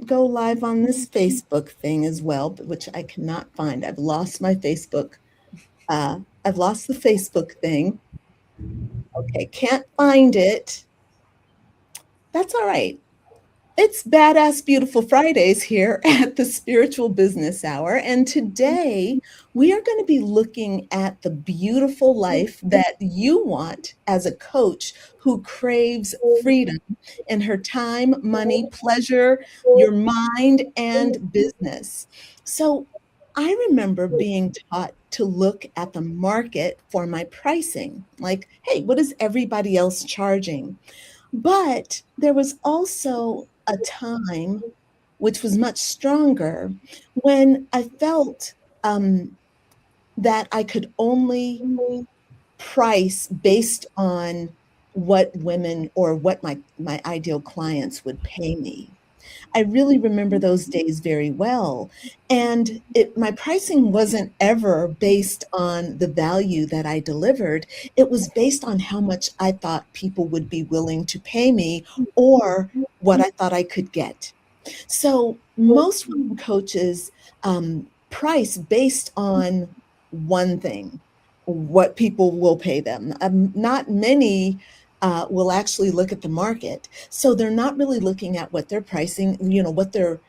go live on this Facebook thing as well, which I cannot find. I've lost my Facebook. I've lost the Facebook thing. Okay, can't find it. That's all right. It's Badass Beautiful Fridays here at the Spiritual Business Hour. And today we are going to be looking at the beautiful life that you want as a coach who craves freedom in her time, money, pleasure, your mind, and business. So I remember being taught to look at the market for my pricing. Like, hey, what is everybody else charging? But there was also a time, which was much stronger, when I felt that I could only price based on what women or what my ideal clients would pay me. I really remember those days very well. And my pricing wasn't ever based on the value that I delivered. It was based on how much I thought people would be willing to pay me or what I thought I could get. So most women coaches price based on one thing, what people will pay them. Not many will actually look at the market. So they're not really looking at what their pricing, what their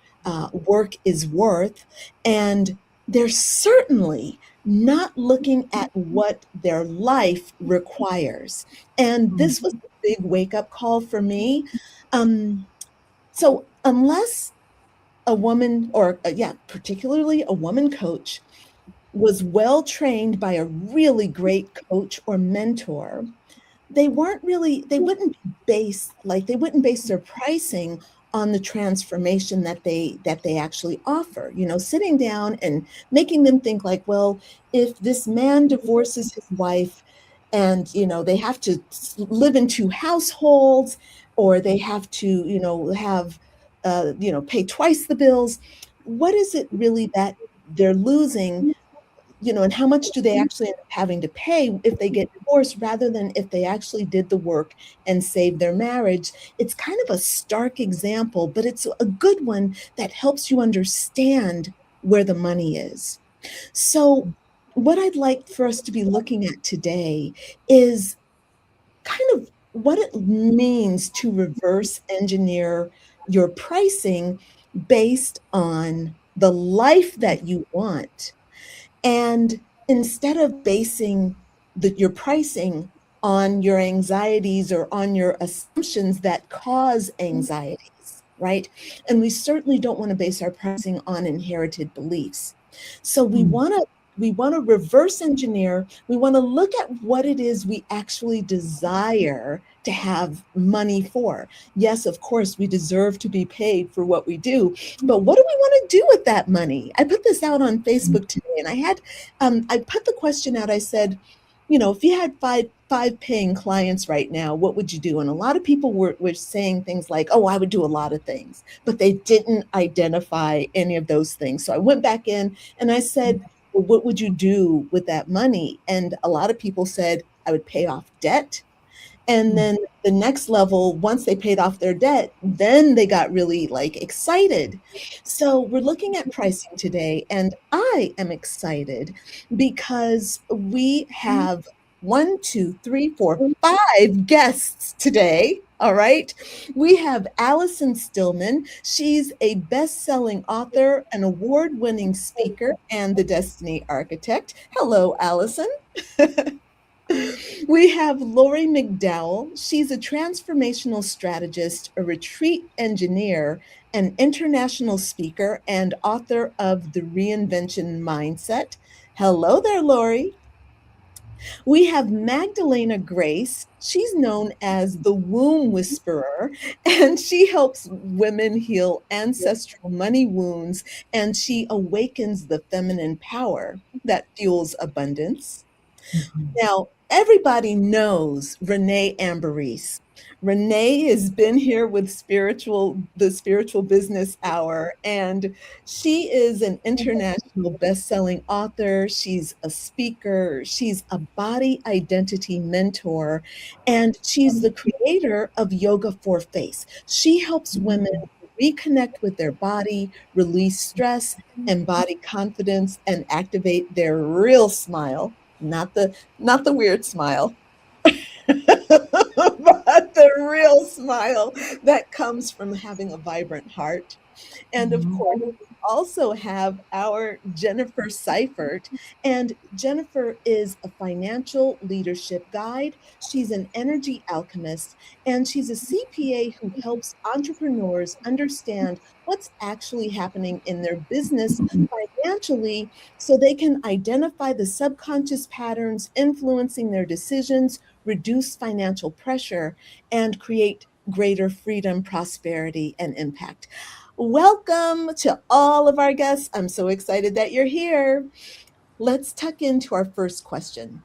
work is worth. And they're certainly not looking at what their life requires. And this was a big wake up call for me. So unless a woman, or particularly a woman coach, was well trained by a really great coach or mentor, they wouldn't base their pricing on the transformation that they actually offer. Sitting down and making them think like, well, if this man divorces his wife and they have to live in two households, or they have to have pay twice the bills, what is it really that they're losing, and how much do they actually end up having to pay if they get divorced rather than if they actually did the work and saved their marriage? It's kind of a stark example, but it's a good one that helps you understand where the money is. So what I'd like for us to be looking at today is kind of what it means to reverse engineer your pricing based on the life that you want. And instead of basing your pricing on your anxieties or on your assumptions that cause anxieties, right? And we certainly don't want to base our pricing on inherited beliefs. So we want to reverse engineer. We want to look at what it is we actually desire to have money for. Yes, of course, we deserve to be paid for what we do, but what do we want to do with that money? I put this out on Facebook today, and I put the question out. I said, if you had five paying clients right now, what would you do? And a lot of people were saying things like, oh, I would do a lot of things, but they didn't identify any of those things. So I went back in and I said, well, what would you do with that money? And a lot of people said, I would pay off debt. And then the next level, once they paid off their debt, then they got really excited. So we're looking at pricing today, and I am excited because we have 5 guests today. All right. We have Allison Stillman. She's a best-selling author, an award-winning speaker, and the Destiny Architect. Hello, Allison. We have Lori McDowell. She's a transformational strategist, a retreat engineer, an international speaker, and author of The Reinvention Mindset. Hello there, Lori. We have Magdalena Grace. She's known as the Womb Whisperer, and she helps women heal ancestral money wounds, and she awakens the feminine power that fuels abundance. Now, everybody knows Renée Ambarees. Renée has been here with the Spiritual Business Hour, and she is an international best-selling author. She's a speaker. She's a body identity mentor, and she's the creator of Yoga for Face. She helps women reconnect with their body, release stress, embody confidence, and activate their real smile, not the weird smile, but the real smile that comes from having a vibrant heart. And of course, we also have our Jennifer Sifert. And Jennifer is a financial leadership guide. She's an energy alchemist, and she's a CPA who helps entrepreneurs understand what's actually happening in their business financially so they can identify the subconscious patterns influencing their decisions, reduce financial pressure, and create greater freedom, prosperity, and impact. Welcome to all of our guests. I'm so excited that you're here. Let's tuck into our first question.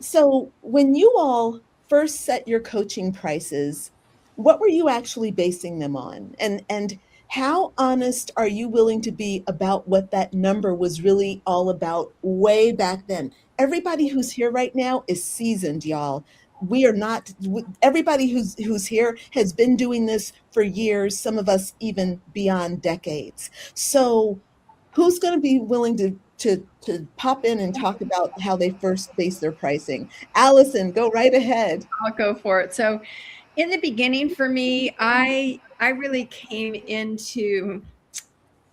So, when you all first set your coaching prices, what were you actually basing them on? And how honest are you willing to be about what that number was really all about way back then? Everybody who's here right now is seasoned, y'all. We are not everybody who's here has been doing this for years, some of us even beyond decades. So, who's going to be willing to pop in and talk about how they first base their pricing? Allison, go right ahead. I'll go for it. So in the beginning for me, I really came into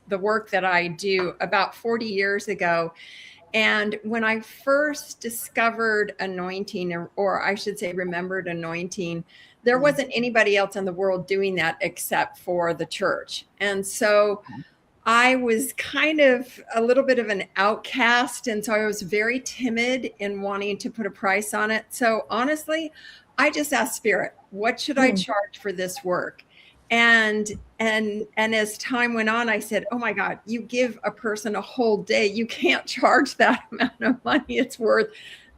the work that I do about 40 years ago. And when I first discovered anointing, or I should say remembered anointing, there wasn't anybody else in the world doing that except for the church. And so I was kind of a little bit of an outcast. And so I was very timid in wanting to put a price on it. So honestly, I just asked Spirit, what should I charge for this work? And as time went on, I said, oh my God, you give a person a whole day. You can't charge that amount of money. It's worth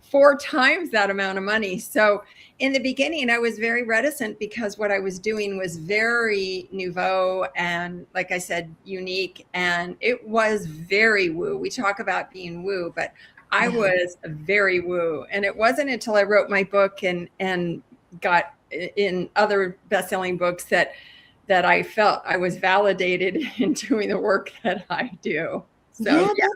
4 times that amount of money. So in the beginning, I was very reticent because what I was doing was very nouveau and, like I said, unique. And it was very woo. We talk about being woo, but I was very woo. And it wasn't until I wrote my book and got in other best-selling books that I felt I was validated in doing the work that I do. So yeah.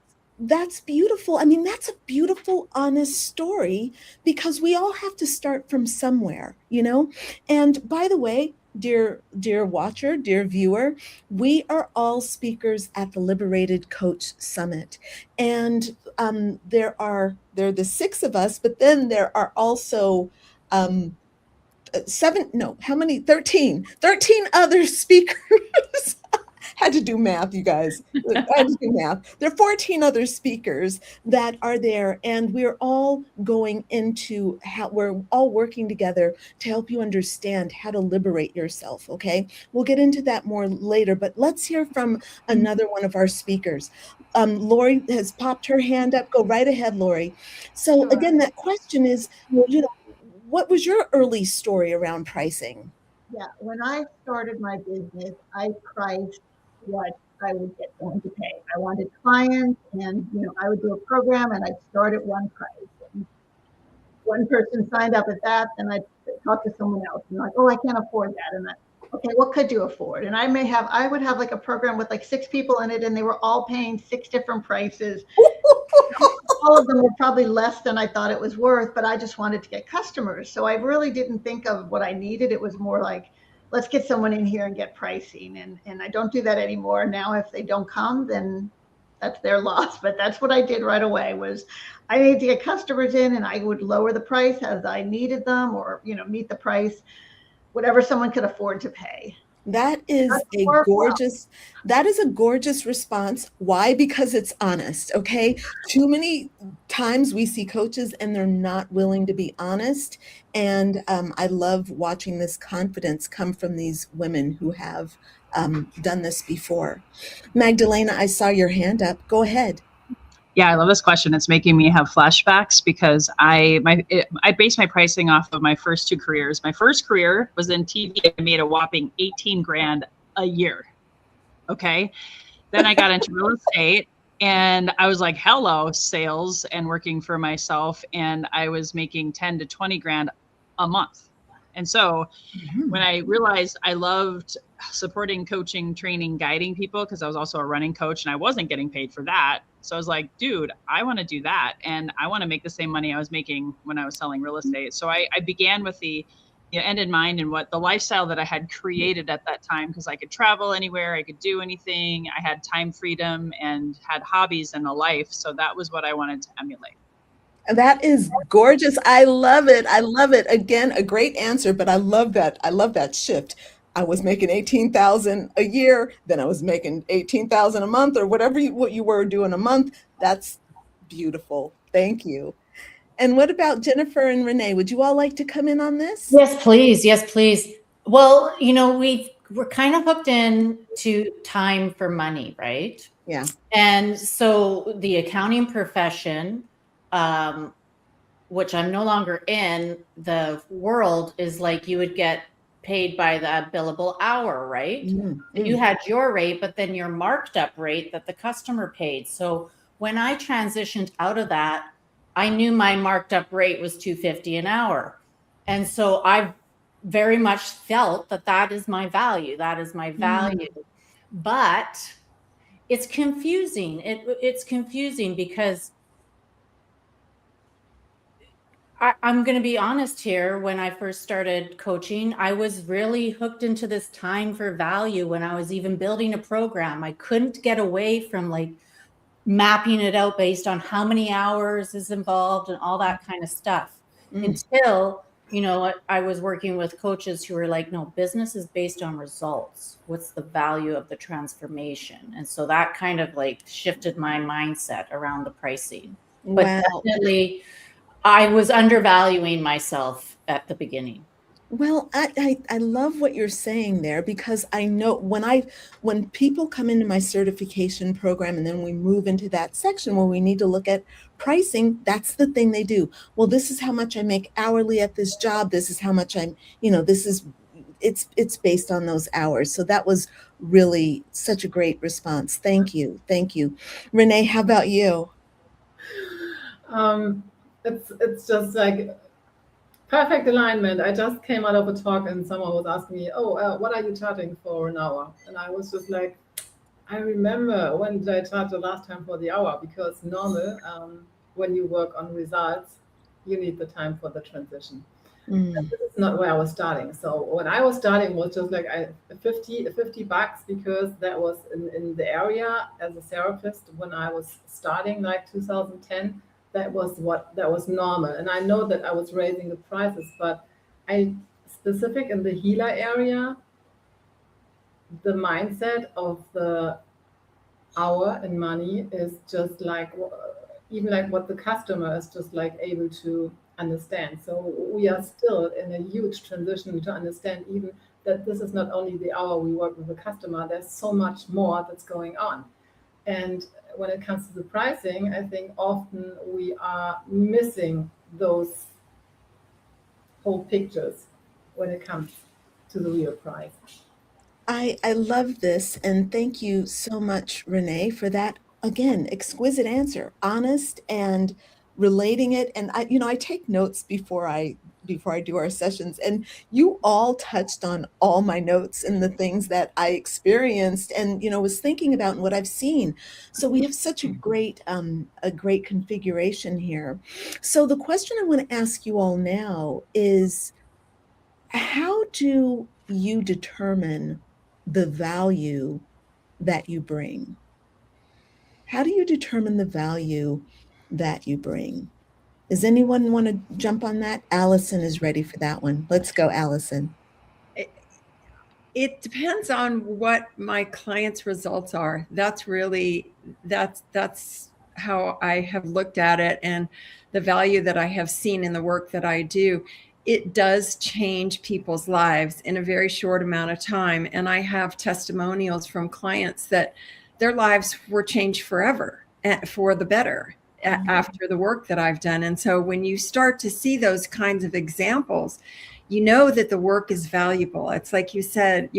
That's beautiful. I mean, that's a beautiful, honest story because we all have to start from somewhere, you know? And by the way, dear watcher, dear viewer, we are all speakers at the Liberated Coach Summit. And there are the 6 of us, but then there are also 13 other speakers. Had to do math, you guys. I had to do math. There are 14 other speakers that are there, and we're all going into we're all working together to help you understand how to liberate yourself. Okay, we'll get into that more later, but let's hear from another one of our speakers. Lori has popped her hand up. Go right ahead, Lori. So again, that question is, what was your early story around pricing? Yeah, when I started my business, I priced what I would get someone to pay. I wanted clients, and I would do a program, and I'd start at one price. And one person signed up at that, then I'd talk to someone else, and like, oh, I can't afford that, and okay, what could you afford? And I would have like a program with like 6 people in it, and they were all paying 6 different prices. All of them were probably less than I thought it was worth, but I just wanted to get customers. So I really didn't think of what I needed. It was more like, let's get someone in here and get pricing. And I don't do that anymore. Now, if they don't come, then that's their loss. But that's what I did right away was I needed to get customers in, and I would lower the price as I needed them, or, meet the price, whatever someone could afford to pay. That is a gorgeous response. Why? Because it's honest. Okay. Too many times we see coaches and they're not willing to be honest. And I love watching this confidence come from these women who have done this before. Magdalena, I saw your hand up. Go ahead. Yeah, I love this question. It's making me have flashbacks because I based my pricing off of my first 2 careers. My first career was in TV. I made a whopping 18 grand a year. Okay. Then I got into real estate, and I was like, hello, sales and working for myself. And I was making 10 to 20 grand a month. And so when I realized I loved supporting, coaching, training, guiding people, because I was also a running coach and I wasn't getting paid for that. So I was like, dude, I want to do that. And I want to make the same money I was making when I was selling real estate. So I began with the end in mind and what the lifestyle that I had created at that time, because I could travel anywhere, I could do anything. I had time freedom and had hobbies and a life. So that was what I wanted to emulate. That is gorgeous. I love it. I love it. Again, a great answer, but I love that. I love that shift. I was making 18,000 a year, then I was making 18,000 a month, or whatever what you were doing a month. That's beautiful. Thank you. And what about Jennifer and Renee? Would you all like to come in on this? Yes, please. Yes, please. Well, we're kind of hooked in to time for money, right? Yeah. And so the accounting profession, which I'm no longer in, the world is like you would get paid by the billable hour, right? Mm-hmm. You had your rate, but then your marked up rate that the customer paid. So when I transitioned out of that, I knew my marked up rate was $250 an hour. And so I very much felt that is my value. That is my value. But it's confusing. It's confusing because I'm going to be honest here. When I first started coaching, I was really hooked into this time for value when I was even building a program. I couldn't get away from like mapping it out based on how many hours is involved and all that kind of stuff until, I was working with coaches who were like, no, business is based on results. What's the value of the transformation? And so that kind of like shifted my mindset around the pricing. But definitely I was undervaluing myself at the beginning. Well, I love what you're saying there, because I know when people come into my certification program and then we move into that section where we need to look at pricing, that's the thing they do. Well, this is how much I make hourly at this job. This is how much it's based on those hours. So that was really such a great response. Thank you. Thank you. Renee, how about you? It's just like perfect alignment. I just came out of a talk and someone was asking me, what are you charging for an hour? And I was just like, I remember when did I charge the last time for the hour? Because normal, when you work on results, you need the time for the transition. This is not where I was starting. So when I was starting was just like $50 because that was in the area as a therapist when I was starting, like 2010. That was normal. And I know that I was raising the prices, but specific in the healer area, the mindset of the hour and money is just like, even like what the customer is just like able to understand. So we are still in a huge transition to understand even that this is not only the hour we work with the customer, there's so much more that's going on. And when it comes to the pricing, I think often we are missing those whole pictures when it comes to the real price. I love this, and thank you so much, Renee, for that, again, exquisite answer, honest and relating it. And I take notes before I do our sessions, and you all touched on all my notes and the things that I experienced and was thinking about and what I've seen. So we have such a great configuration here. So the question I want to ask you all now is, how do you determine the value that you bring? How do you determine the value that you bring? Does anyone want to jump on that? Allison is ready for that one. Let's go, Allison. It depends on what my clients' results are. That's how I have looked at it, and the value that I have seen in the work that I do. It does change people's lives in a very short amount of time. And I have testimonials from clients that their lives were changed forever for the better after the work that I've done. And so when you start to see those kinds of examples, you know that the work is valuable. It's like you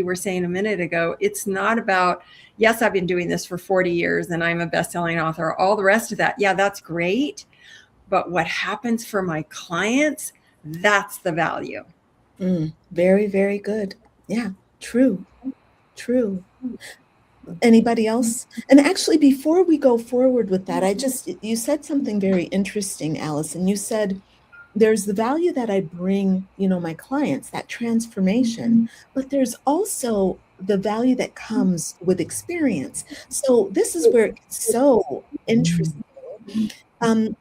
were saying a minute ago, it's not about, yes, I've been doing this for 40 years and I'm a best-selling author, all the rest of that. Yeah, that's great. But what happens for my clients, that's the value. Very, very good. Yeah, true, true. Anybody else? And actually, before we go forward with that, you said something very interesting, Allison. You said, there's the value that I bring, my clients, that transformation, but there's also the value that comes with experience. So this is where it gets so interesting.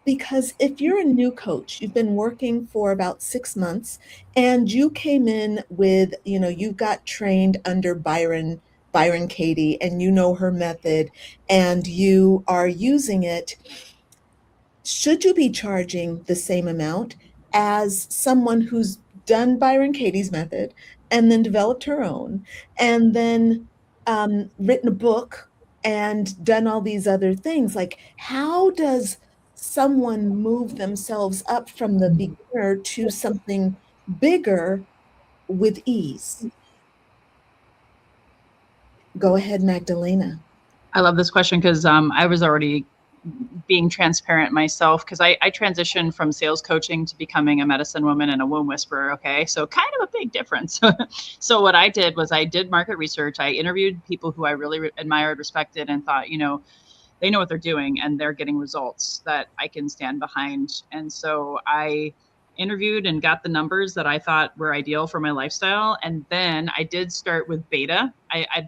Because if you're a new coach, you've been working for about 6 months, and you came in with, you got trained under Byron Katie, and you know her method, and you are using it, should you be charging the same amount as someone who's done Byron Katie's method and then developed her own, and then written a book and done all these other things? Like, how does someone move themselves up from the beginner to something bigger with ease? Go ahead, Magdalena. I love this question because I was already being transparent myself, because I transitioned from sales coaching to becoming a medicine woman and a womb whisperer. Okay, so kind of a big difference. So what I did was I did market research. I interviewed people who I really admired, respected, and thought, they know what they're doing and they're getting results that I can stand behind. And so I interviewed and got the numbers that I thought were ideal for my lifestyle. And then I did start with beta.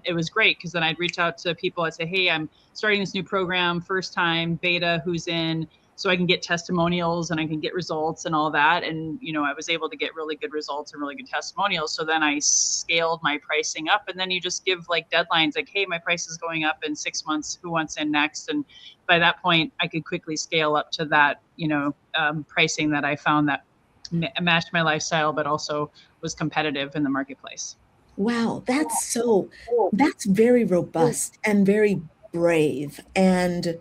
It was great, because then I'd reach out to people. I'd say, hey, I'm starting this new program, first time beta, who's in, so I can get testimonials and I can get results and all that. And, I was able to get really good results and really good testimonials. So then I scaled my pricing up, and then you just give like deadlines, like, hey, my price is going up in 6 months. Who wants in next? And by that point, I could quickly scale up to that, pricing that I found that matched my lifestyle, but also was competitive in the marketplace. Wow, that's very robust and very brave and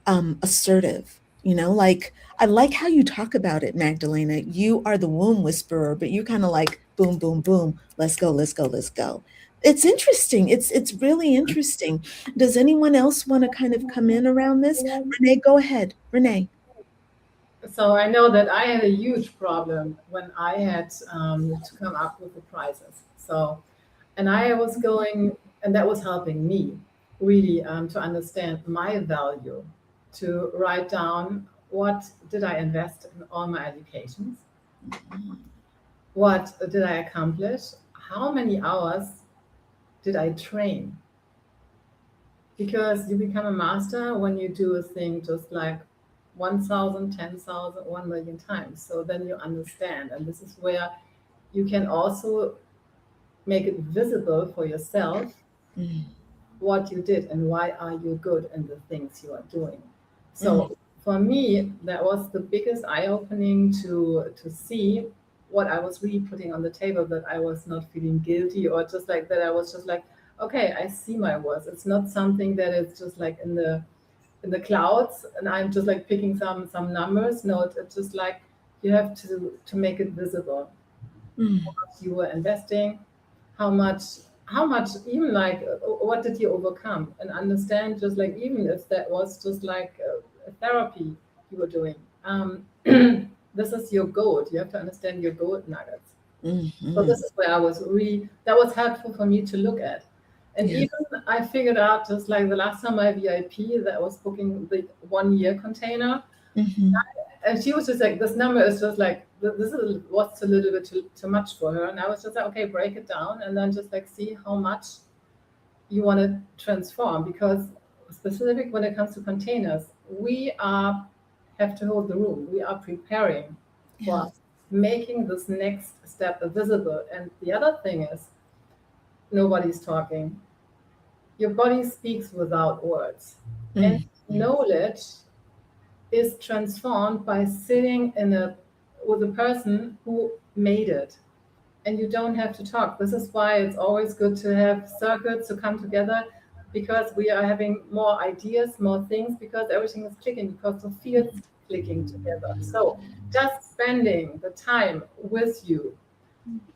assertive. Like, I like how you talk about it, Magdalena. You are the womb whisperer, but you kind of like boom, boom, boom. Let's go, let's go, let's go. It's interesting. It's really interesting. Does anyone else want to kind of come in around this? Renee, go ahead. Renee. So I know that I had a huge problem when I had to come up with the prices. So, and I was going, and that was helping me really to understand my value, to write down what did I invest in all my educations, what did I accomplish, how many hours did I train? Because you become a master when you do a thing just like 1,000, 10,000, 1 million times. So then you understand. And this is where you can also make it visible for yourself what you did and why are you good in the things you are doing. So for me, that was the biggest eye-opening to see what I was really putting on the table, that I was not feeling guilty, or just like that I was just like, okay, I see my worth. It's not something that is just like in the clouds and I'm just like picking some numbers. No, it's just like you have to make it visible. How much you were investing, how much even like what did you overcome, and understand, just like even if that was just like a therapy you were doing. This is your gold. You have to understand your gold nuggets. So this is where that was helpful for me to look at. And even I figured out, just like the last time my VIP that was booking the 1 year container, and she was just like, this number is just like, this is what's a little bit too much for her. And I was just like, okay, break it down and then just like see how much you want to transform. Because specific when it comes to containers, we have to hold the room. We are preparing for making this next step visible. And the other thing is, nobody's talking. Your body speaks without words. And knowledge is transformed by sitting with a person who made it. And you don't have to talk. This is why it's always good to have circuits to come together, because we are having more ideas, more things, because everything is clicking, because the field's clicking together. So just spending the time with you,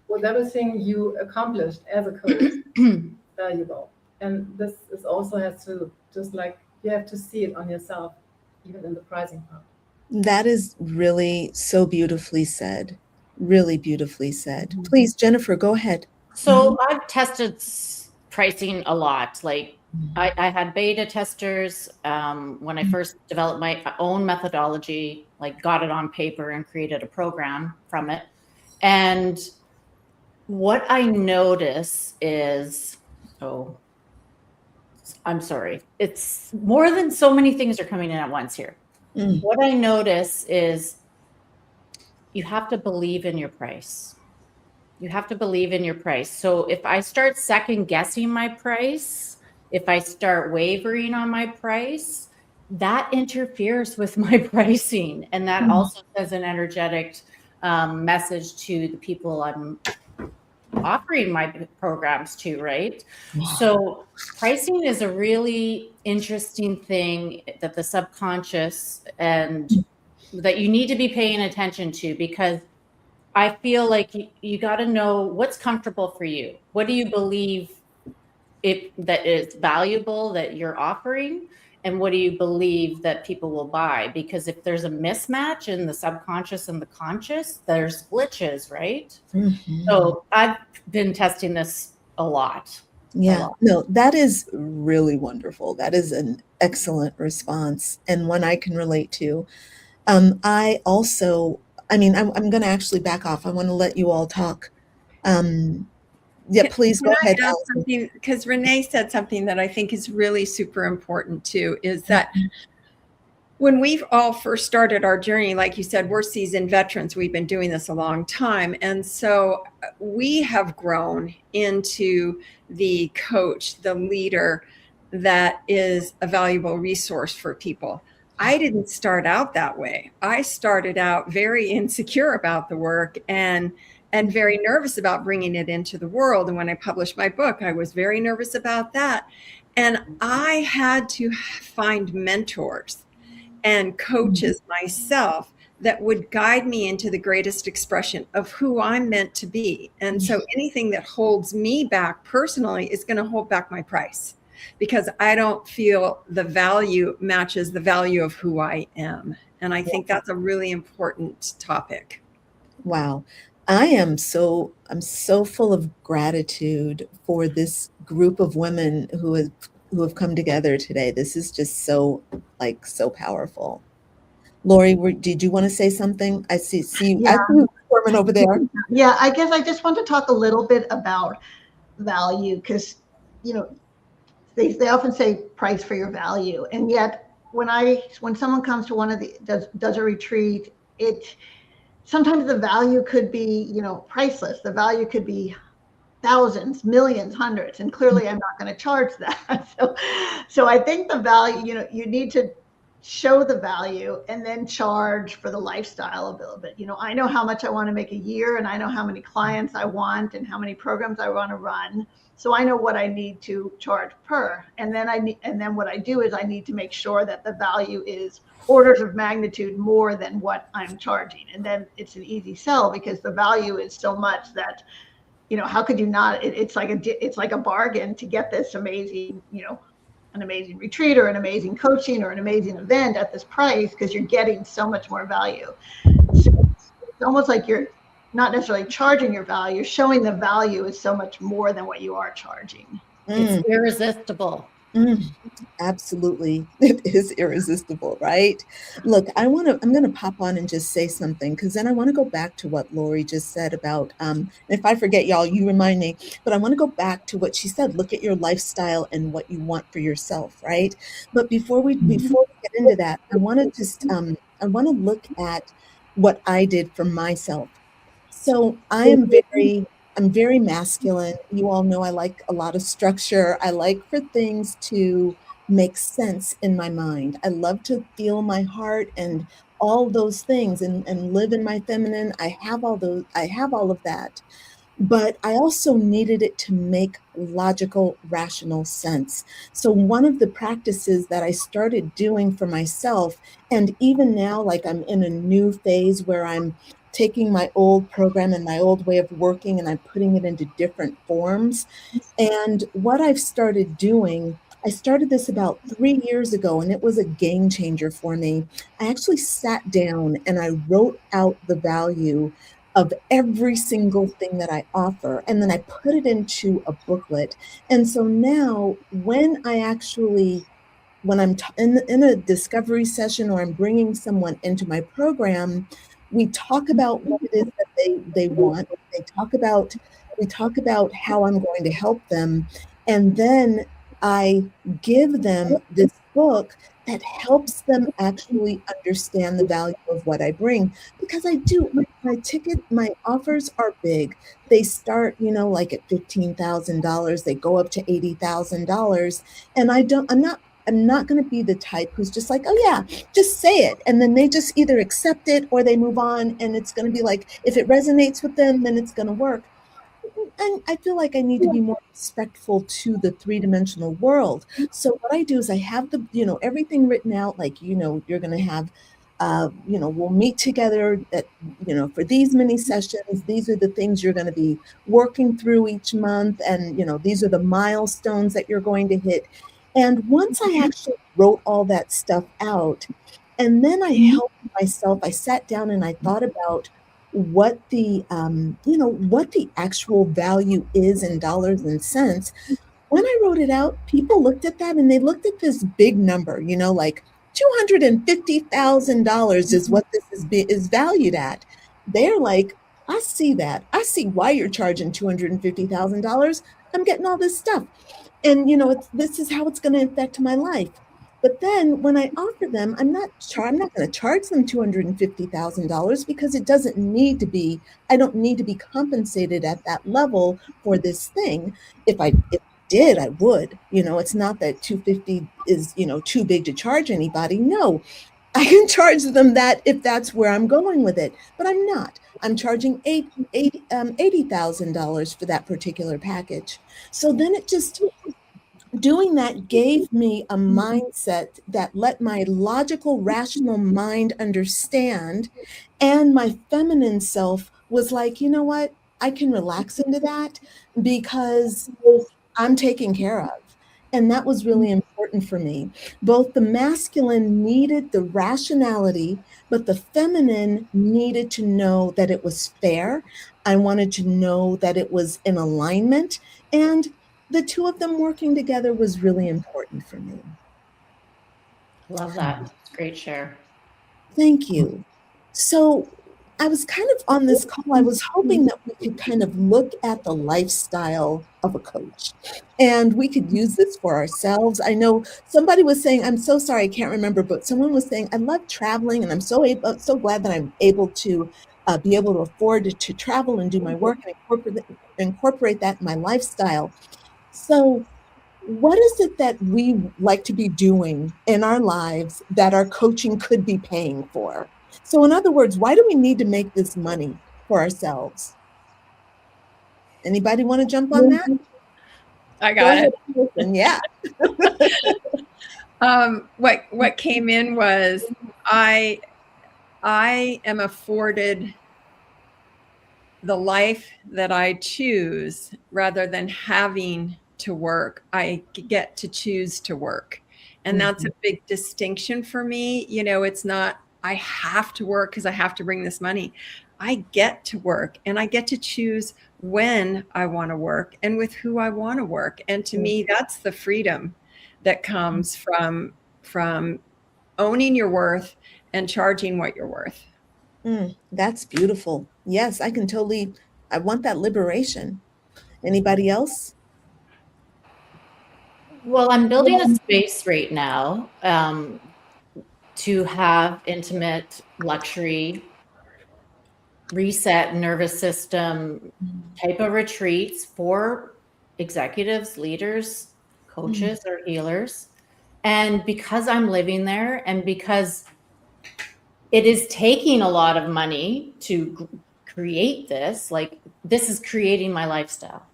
with everything you accomplished as a coach, valuable. And this is also has to, just like, you have to see it on yourself, even in the pricing part. That is really so beautifully said. Really beautifully said. Please, Jennifer, go ahead. So I've tested pricing a lot. Like I had beta testers when I first developed my own methodology, like got it on paper and created a program from it. And what I notice is, I'm sorry. It's more than so many things are coming in at once here. What I notice is you have to believe in your price. You have to believe in your price. So if I start second guessing my price, if I start wavering on my price, that interferes with my pricing. And that also sends an energetic message to the people I'm offering my programs to, right? So pricing is a really interesting thing that the subconscious and that you need to be paying attention to, because I feel like you got to know what's comfortable for you. What do you believe that is valuable that you're offering? And what do you believe that people will buy? Because if there's a mismatch in the subconscious and the conscious, there's glitches, right? So I've been testing this a lot. Yeah, no, that is really wonderful. That is an excellent response, and one I can relate to. I also, I mean, I'm going to actually back off. I want to let you all talk. Yeah, please go ahead, Allison. Because Renee said something that I think is really super important too, is that when we've all first started our journey, like you said, we're seasoned veterans. We've been doing this a long time. And so we have grown into the coach, the leader that is a valuable resource for people. I didn't start out that way. I started out very insecure about the work and very nervous about bringing it into the world. And when I published my book, I was very nervous about that. And I had to find mentors and coaches myself that would guide me into the greatest expression of who I'm meant to be. And so anything that holds me back personally is going to hold back my price, because I don't feel the value matches the value of who I am. And I think that's a really important topic. Wow. I'm so full of gratitude for this group of women who have come together today. This is just so powerful. Lori, did you want to say something? I see you. Yeah. I see you squirming over there. Yeah, I guess I just want to talk a little bit about value, because, they often say price for your value. And yet when someone comes to one of the, does a retreat, sometimes the value could be, priceless. The value could be thousands, millions, hundreds, and clearly I'm not going to charge that. So I think the value, you need to show the value and then charge for the lifestyle a little bit. I know how much I want to make a year, and I know how many clients I want and how many programs I want to run. So I know what I need to charge per, and then what I do is I need to make sure that the value is orders of magnitude more than what I'm charging. And then it's an easy sell, because the value is so much that, how could you not? It's like a bargain to get this amazing, an amazing retreat or an amazing coaching or an amazing event at this price, because you're getting so much more value. So it's almost like you're not necessarily charging your value, you're showing the value is so much more than what you are charging. It's irresistible. Absolutely. It is irresistible, right? Look, I'm going to pop on and just say something, because then I want to go back to what Lori just said about, if I forget, y'all, you remind me, but I want to go back to what she said. Look at your lifestyle and what you want for yourself, right? But before we get into that, I want to look at what I did for myself. So I'm very masculine. You all know I like a lot of structure. I like for things to make sense in my mind. I love to feel my heart and all those things and live in my feminine. I have all of that. But I also needed it to make logical, rational sense. So one of the practices that I started doing for myself, and even now, like I'm in a new phase where I'm taking my old program and my old way of working and I'm putting it into different forms. And what I've started doing, I started this about 3 years ago, and it was a game changer for me. I actually sat down and I wrote out the value of every single thing that I offer. And then I put it into a booklet. And so now when I'm in a discovery session or I'm bringing someone into my program, we talk about what it is that they want. We talk about how I'm going to help them. And then I give them this book that helps them actually understand the value of what I bring. Because my offers are big. They start, like at $15,000, they go up to $80,000. And I'm not going to be the type who's just like, oh yeah, just say it. And then they just either accept it or they move on. And it's going to be like, if it resonates with them, then it's going to work. And I feel like I need to be more respectful to the three-dimensional world. So what I do is I have everything written out, like, you're going to have, we'll meet together at, for these many sessions. These are the things you're going to be working through each month. And, these are the milestones that you're going to hit. And once I actually wrote all that stuff out, and then I helped myself, I sat down and I thought about what the actual value is in dollars and cents. When I wrote it out, people looked at that and they looked at this big number, like $250,000 is what this is valued at. They're like, I see that. I see why you're charging $250,000. I'm getting all this stuff. And, this is how it's going to affect my life. But then when I offer them, I'm not going to charge them $250,000 because it doesn't need to be, I don't need to be compensated at that level for this thing. If I did, I would. It's not that 250 is, too big to charge anybody. No, I can charge them that if that's where I'm going with it, but I'm not. I'm charging $80,000 for that particular package. So then doing that gave me a mindset that let my logical, rational mind understand. And my feminine self was like, you know what? I can relax into that because I'm taken care of. And that was really important for me. Both the masculine needed the rationality, but the feminine needed to know that it was fair. I wanted to know that it was in alignment. And the two of them working together was really important for me. Love that. Great share. Thank you. So I was kind of on this call, I was hoping that we could kind of look at the lifestyle of a coach and we could use this for ourselves. I know somebody was saying, I'm so sorry, I can't remember, but someone was saying, I love traveling and I'm so glad that I'm able to be able to afford to travel and do my work and incorporate that in my lifestyle. So what is it that we like to be doing in our lives that our coaching could be paying for? So in other words, why do we need to make this money for ourselves? Anybody want to jump on that? I got it. Listen, yeah. What came in was I am afforded the life that I choose rather than having to work. I get to choose to work. And that's a big distinction for me. It's not, I have to work because I have to bring this money. I get to work and I get to choose when I want to work and with who I want to work. And to me, that's the freedom that comes from owning your worth and charging what you're worth. That's beautiful. Yes, I want that liberation. Anybody else? Well, I'm building a space right now to have intimate luxury, reset nervous system type of retreats for executives, leaders, coaches, or healers. And because I'm living there and because it is taking a lot of money to create this, like this is creating my lifestyle,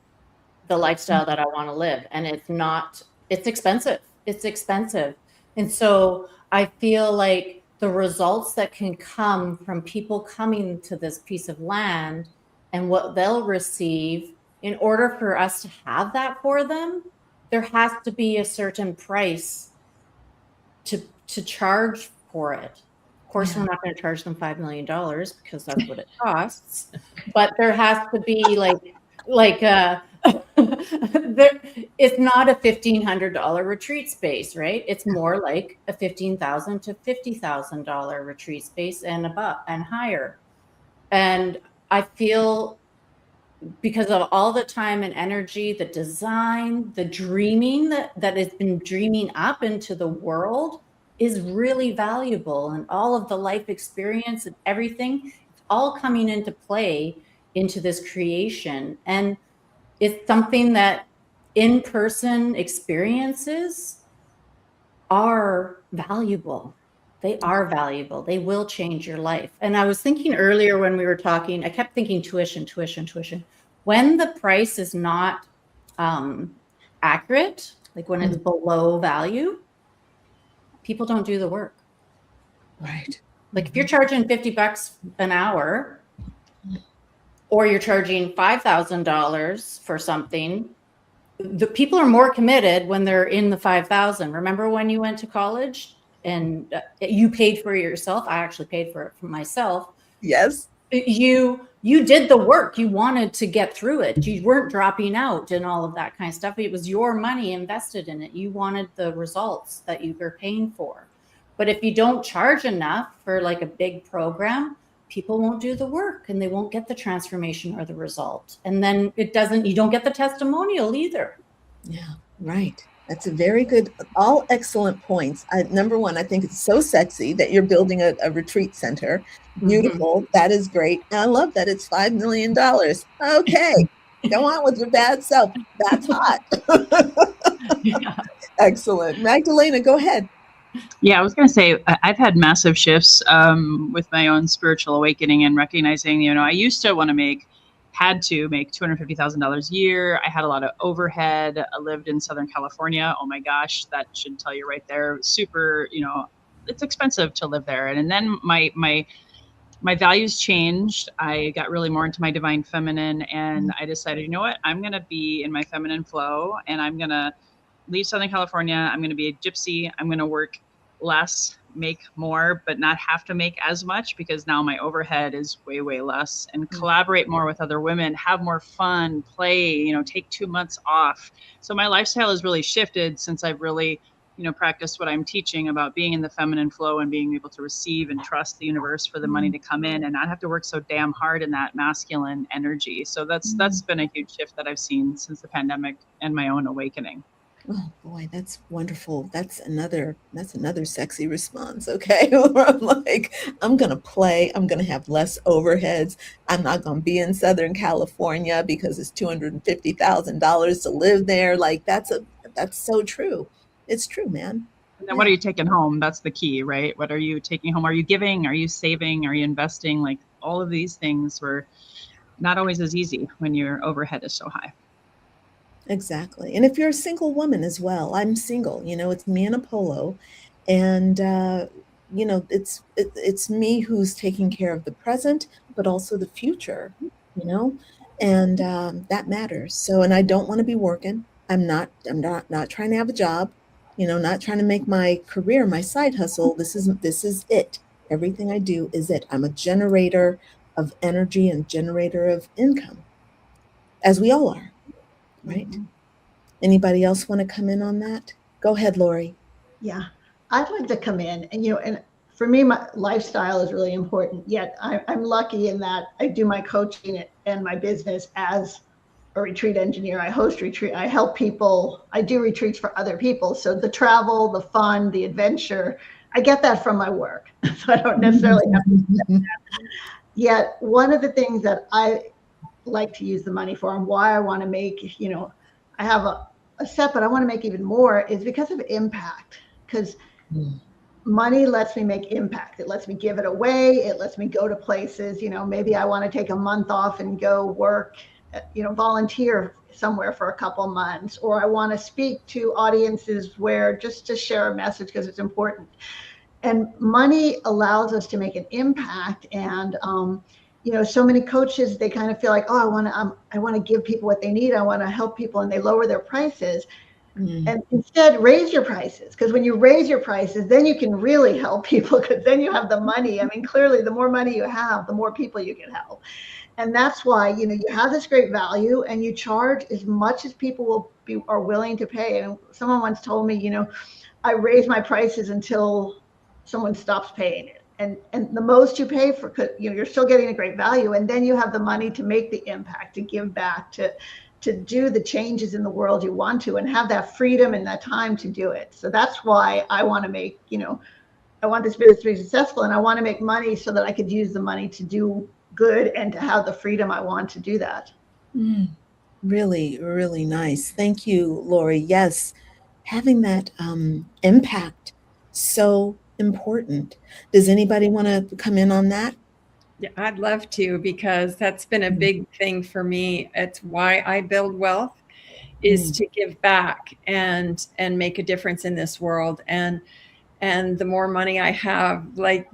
the lifestyle that I want to live. And it's expensive. It's expensive. And so I feel like the results that can come from people coming to this piece of land and what they'll receive, in order for us to have that for them, there has to be a certain price to charge for it. Of course, we're not going to charge them $5 million because that's what it costs. But there has to be it's not a $1,500 retreat space, right? It's more like a $15,000 to $50,000 retreat space and above and higher. And I feel, because of all the time and energy, the design, the dreaming that has been dreaming up into the world is really valuable, and all of the life experience and everything, it's all coming into play into this creation. And it's something that in-person experiences are valuable. They are valuable. They will change your life. And I was thinking earlier when we were talking, I kept thinking tuition. When the price is not accurate, like when it's below value, people don't do the work. Right. Like if you're charging $50 an hour, or you're charging $5,000 for something, the people are more committed when they're in the 5,000. Remember when you went to college and you paid for it yourself? I actually paid for it for myself. Yes. You did the work. You wanted to get through it. You weren't dropping out and all of that kind of stuff. It was your money invested in it. You wanted the results that you were paying for. But if you don't charge enough for like a big program, people won't do the work and they won't get the transformation or the result. And then you don't get the testimonial either. Yeah, right. That's a very good, all excellent points. Number one, I think it's so sexy that you're building a retreat center. Beautiful. Mm-hmm. That is great. And I love that it's $5 million. Okay. Go on with your bad self. That's hot. Yeah. Excellent. Magdalena, go ahead. Yeah, I was going to say, I've had massive shifts with my own spiritual awakening and recognizing, I used to want to had to make $250,000 a year. I had a lot of overhead. I lived in Southern California. Oh my gosh, that should tell you right there. Super, it's expensive to live there. And then my values changed. I got really more into my divine feminine, and I decided, you know what, I'm going to be in my feminine flow, and I'm going to leave Southern California. I'm going to be a gypsy. I'm going to work less, make more, but not have to make as much, because now my overhead is way, way less, and collaborate more with other women, have more fun, play, take 2 months off. So my lifestyle has really shifted since I've really, practiced what I'm teaching about being in the feminine flow and being able to receive and trust the universe for the money to come in and not have to work so damn hard in that masculine energy. So that's been a huge shift that I've seen since the pandemic and my own awakening. Oh boy, that's wonderful. That's another sexy response. Okay. I'm like, I'm going to play. I'm going to have less overheads. I'm not going to be in Southern California because it's $250,000 to live there. Like that's so true. It's true, man. And then what are you taking home? That's the key, right? What are you taking home? Are you giving? Are you saving? Are you investing? Like all of these things were not always as easy when your overhead is so high. Exactly. And if you're a single woman as well, I'm single, it's me and a polo, and, it's me who's taking care of the present, but also the future, and that matters. So, and I don't want to be working. I'm not trying to have a job, not trying to make my career, my side hustle. This is it. Everything I do is it. I'm a generator of energy and generator of income, as we all are. Right. Mm-hmm. Anybody else want to come in on that? Go ahead, Lori. Yeah, I'd like to come in, and for me, my lifestyle is really important. Yet I'm lucky in that I do my coaching and my business as a retreat engineer. I host retreat. I help people. I do retreats for other people. So the travel, the fun, the adventure, I get that from my work. So I don't necessarily have to do that. Yet one of the things that I like to use the money for, and why I want to make, I have a set, but I want to make even more, is because of impact. Because money lets me make impact. It lets me give it away. It lets me go to places, maybe I want to take a month off and go work, volunteer somewhere for a couple months, or I want to speak to audiences where just to share a message because it's important. And money allows us to make an impact. And, so many coaches, they kind of feel like, oh, I want to give people what they need. I want to help people, and they lower their prices. And instead raise your prices, because when you raise your prices, then you can really help people, because then you have the money. I mean, clearly the more money you have, the more people you can help. And that's why, you have this great value and you charge as much as people are willing to pay. And someone once told me, I raise my prices until someone stops paying it. And the most you pay for, you're still getting a great value. And then you have the money to make the impact, to give back, to do the changes in the world you want to, and have that freedom and that time to do it. So that's why I want to make, I want this business to be successful, and I want to make money so that I could use the money to do good and to have the freedom I want to do that. Really, really nice. Thank you, Lori. Yes, having that impact, so important. Does anybody want to come in on that? Yeah, I'd love to, because that's been a big thing for me. It's why I build wealth, is to give back and make a difference in this world. And the more money I have, like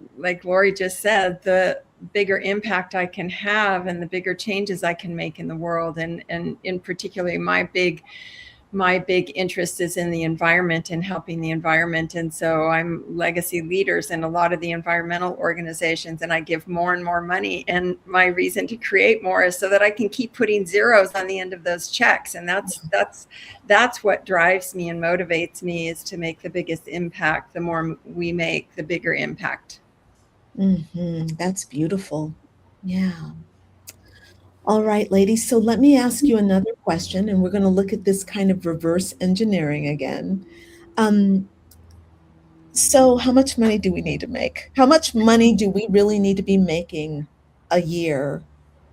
Lori just said, the bigger impact I can have and the bigger changes I can make in the world. And in particular, my big interest is in the environment and helping the environment. And so I'm legacy leaders in a lot of the environmental organizations, and I give more and more money. And my reason to create more is so that I can keep putting zeros on the end of those checks. And that's what drives me and motivates me, is to make the biggest impact. The more we make, the bigger impact. That's beautiful. Yeah. All right, ladies. So let me ask you another question, and we're going to look at this kind of reverse engineering again. So how much money do we need to make? How much money do we really need to be making a year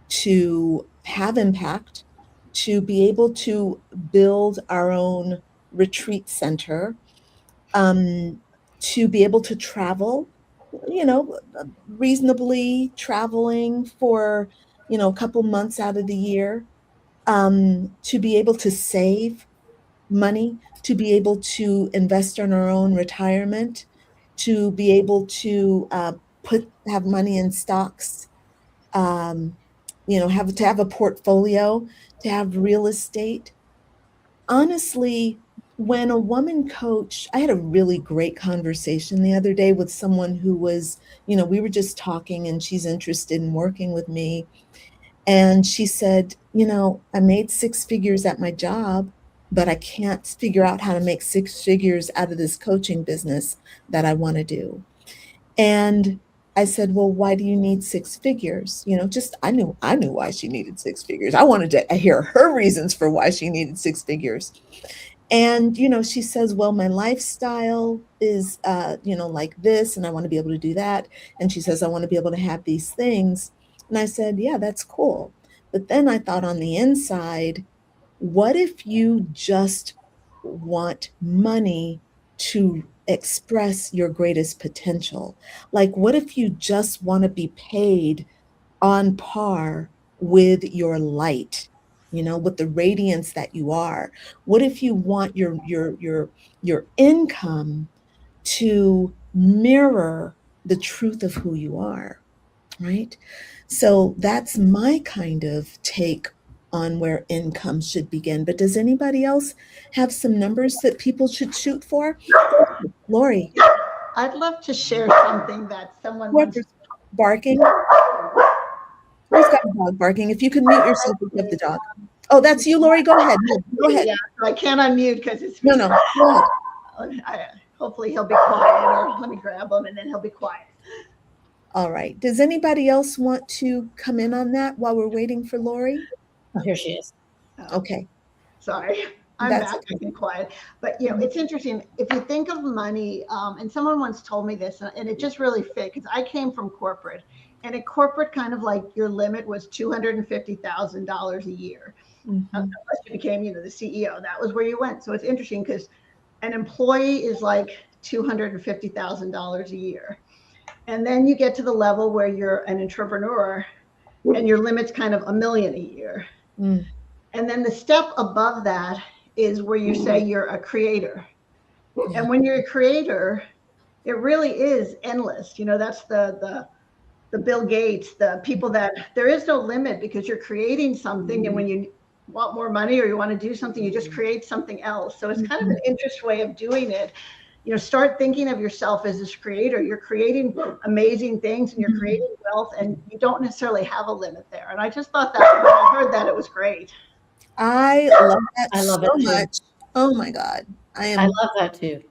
to have impact, to be able to build our own retreat center, to be able to travel, reasonably traveling for, a couple months out of the year, to be able to save money, to be able to invest in our own retirement, to be able to have money in stocks, have a portfolio, to have real estate. Honestly, when a woman coach, I had a really great conversation the other day with someone who was, we were just talking, and she's interested in working with me. And she said, I made 6 figures at my job, but I can't figure out how to make 6 figures out of this coaching business that I want to do. And I said, well, why do you need 6 figures? I knew why she needed 6 figures. I wanted to hear her reasons for why she needed 6 figures. And, she says, well, my lifestyle is, like this, and I want to be able to do that. And she says, I want to be able to have these things. And I said, yeah, that's cool. But then I thought, on the inside, what if you just want money to express your greatest potential? Like, what if you just want to be paid on par with your light, with the radiance that you are? What if you want your income to mirror the truth of who you are, right? So that's my kind of take on where income should begin. But does anybody else have some numbers that people should shoot for? Lori. I'd love to share something that someone What's barking? Who's got a dog barking? If you can mute yourself, you have the dog. Oh, that's you, Lori. Go ahead. Go ahead. Yeah, I can't unmute because it's no. Go ahead. Hopefully he'll be quiet, or let me grab him and then he'll be quiet. All right. Does anybody else want to come in on that while we're waiting for Lori? Oh, here she is. Okay. Sorry. I'm back and quiet. But, it's interesting. If you think of money, and someone once told me this, and it just really fit, because I came from corporate. And at corporate, kind of like your limit was $250,000 a year. Unless you became, the CEO, that was where you went. So it's interesting, because an employee is like $250,000 a year. And then you get to the level where you're an entrepreneur, and your limit's kind of $1 million a year. And then the step above that is where you say you're a creator. And when you're a creator, it really is endless. That's the Bill Gates, the people that there is no limit, because you're creating something. And when want more money or you want to do something, you just create something else. So it's kind of an interesting way of doing it. You know, start thinking of yourself as this creator. You're creating amazing things and you're creating wealth, and you don't necessarily have a limit there. And I just thought that when I heard that, it was great. I love that I love so it too. much. Oh my God. I love that too.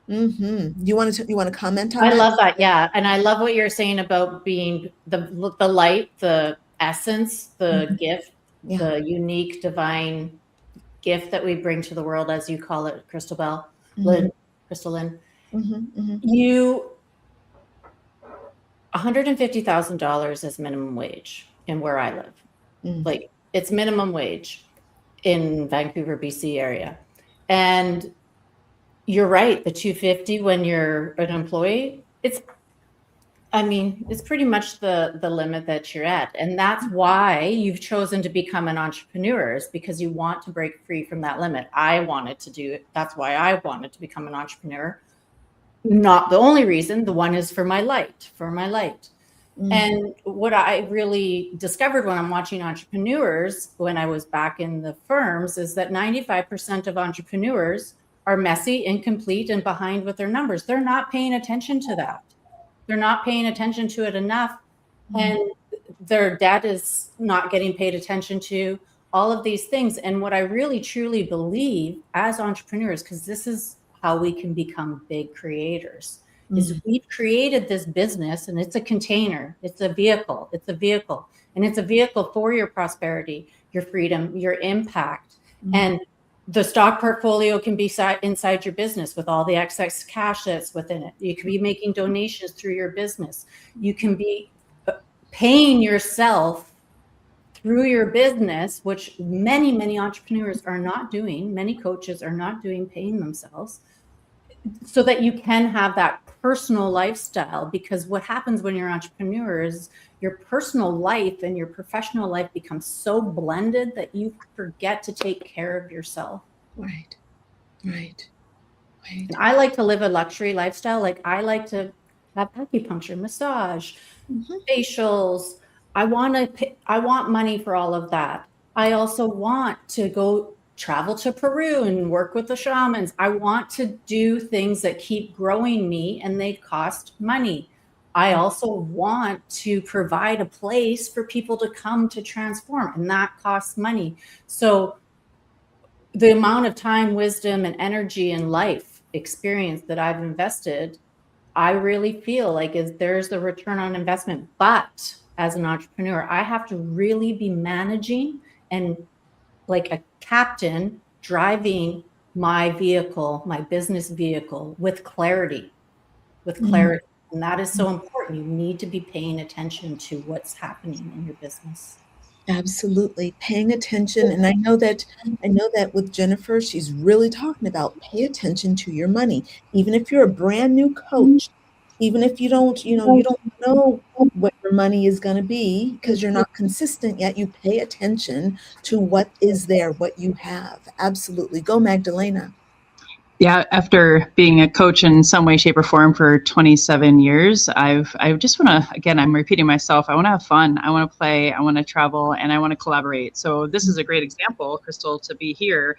You want to comment on I that? love that. Yeah. And I love what you're saying about being the light, the essence, the gift, Yeah. the unique divine gift that we bring to the world, as you call it, Crystal Bell, Crystal Lynn. You, $150,000 is minimum wage in where I live. Like, it's minimum wage in Vancouver, BC area. And you're right, the 250 when you're an employee, it's pretty much the limit that you're at. And that's why you've chosen to become an entrepreneur, is because you want to break free from that limit. I wanted to do it. That's why I wanted to become an entrepreneur. Not the only reason. The one is for my light. And what I really discovered when I'm watching entrepreneurs, when I was back in the firms, is that 95% of entrepreneurs are messy, incomplete, and behind with their numbers. They're not paying attention to that. They're not paying attention to it enough. And their debt is not getting paid attention to, all of these things. And what I really, truly believe as entrepreneurs, because this is how we can become big creators, is we've created this business, and it's a container, it's a vehicle, and it's a vehicle for your prosperity, your freedom, your impact. And the stock portfolio can be inside your business with all the excess cash that's within it. You can be making donations through your business. You can be paying yourself through your business, which many, many entrepreneurs are not doing. Many coaches are not doing, paying themselves, so that you can have that personal lifestyle. Because what happens when you're an entrepreneur is your personal life and your professional life becomes so blended that you forget to take care of yourself. Right. And I like to live a luxury lifestyle. Like, I like to have acupuncture, massage, facials. I want money for all of that. I also want to go travel to Peru and work with the shamans. I want to do things that keep growing me, and they cost money. I also want to provide a place for people to come to transform, and that costs money. So the amount of time, wisdom, and energy and life experience that I've invested, I really feel like there's the return on investment. But as an entrepreneur, I have to really be managing and, like a captain, driving my vehicle, my business vehicle, with clarity. And that is so important. You need to be paying attention to what's happening in your business. Absolutely. Paying attention. And I know that with Jennifer, she's really talking about pay attention to your money. Even if you're a brand new coach, even if you don't know what your money is going to be because you're not consistent yet, you pay attention to what is there, what you have. Absolutely. Go, Magdalena. Yeah, after being a coach in some way, shape, or form for 27 years, I just want to, again, I'm repeating myself, I want to have fun, I want to play, I want to travel, and I want to collaborate. So this is a great example, Crystal, to be here.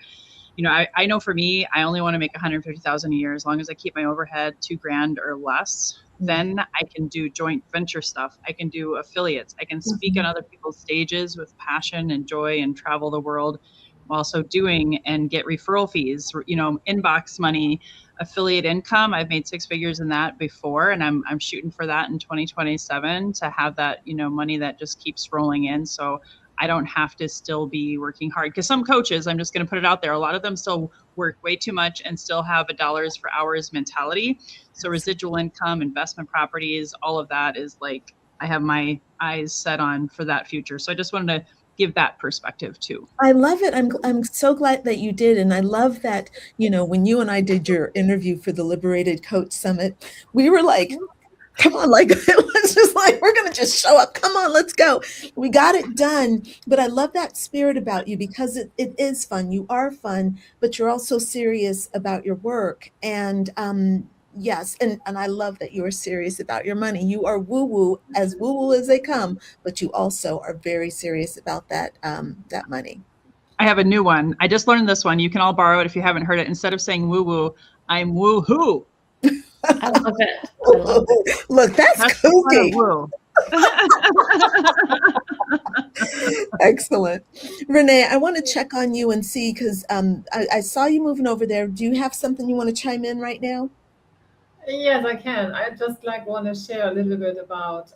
You know, I know for me, I only want to make $150,000 a year. As long as I keep my overhead $2,000 or less, then I can do joint venture stuff. I can do affiliates. I can speak on other people's stages with passion and joy and travel the world, while also doing and get referral fees, inbox money, affiliate income. I've made 6 figures in that before, and I'm shooting for that in 2027 to have that, money that just keeps rolling in. So I don't have to still be working hard, because some coaches, I'm just going to put it out there, a lot of them still work way too much and still have a dollars for hours mentality. So residual income, investment properties, all of that is like, I have my eyes set on for that future. So I just wanted to give that perspective too. I love it. I'm so glad that you did. And I love that, when you and I did your interview for the Liberated Coach Summit, we were like, come on, like, it was just like, we're going to just show up. Come on, let's go. We got it done. But I love that spirit about you, because it is fun. You are fun, but you're also serious about your work. And yes, and I love that you are serious about your money. You are woo-woo as they come, but you also are very serious about that money. I have a new one. I just learned this one. You can all borrow it if you haven't heard it. Instead of saying woo woo, I'm woo hoo. I love it. I love it. Look, that's That's the fun of kooky. woo. Excellent. Renee, I want to check on you and see, because I saw you moving over there. Do you have something you want to chime in right now? Yes, I can. I just want to share a little bit about.